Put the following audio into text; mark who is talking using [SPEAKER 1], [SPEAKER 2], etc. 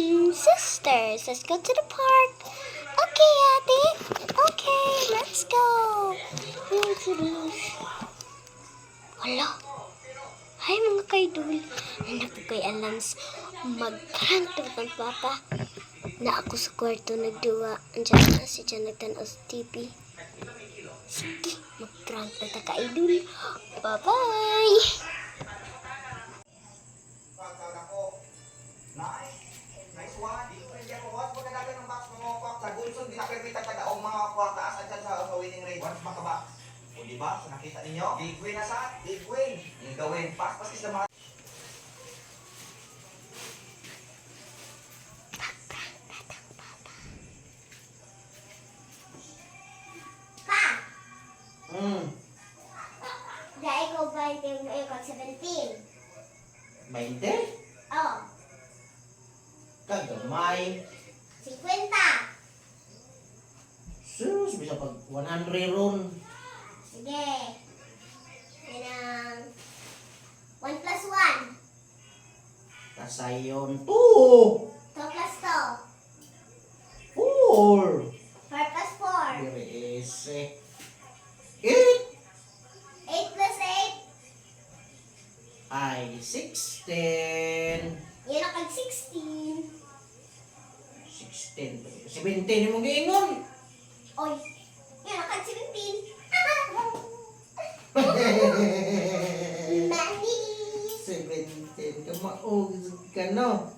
[SPEAKER 1] Sisters, let's go to the park. Okay, ate. Okay, let's go. Wala. Hi mga kaidol. Ano po kay Alams? Mag-prank to ang papa. Na ako sa kwarto nagduwa. Andiyan na si Jan nagtanaw sa TV. Sige, mag-prank na ta kaidol. Bye-bye!
[SPEAKER 2] Nice one. Dito rin yan. Once magkadagan ng box mga kwak sa Gulson, di na permita kadaong mga kwak taas at dyan sa winning rate. Once makabox. O diba? So nakita ninyo? Big win na sa big win. Yung gawin. Pas is the mga...
[SPEAKER 3] Pa! Dahil ko ba yung 17?
[SPEAKER 2] 20?
[SPEAKER 3] Oh,
[SPEAKER 2] Kagamay.
[SPEAKER 3] 50.
[SPEAKER 2] Sus, bisa pag 100 ron.
[SPEAKER 3] Sige. Yan ang 1 plus 1.
[SPEAKER 2] Kasayon 2.
[SPEAKER 3] 2 plus 2.
[SPEAKER 2] 4.
[SPEAKER 3] 4 plus 4.
[SPEAKER 2] Dire ese. 8.
[SPEAKER 3] 8 plus 8.
[SPEAKER 2] Ay, 16.
[SPEAKER 3] Yan ang 16.
[SPEAKER 2] 16. 17 mong giingon.
[SPEAKER 3] Oy, yan ang 17. Mani.
[SPEAKER 2] 17 ka maog ka no.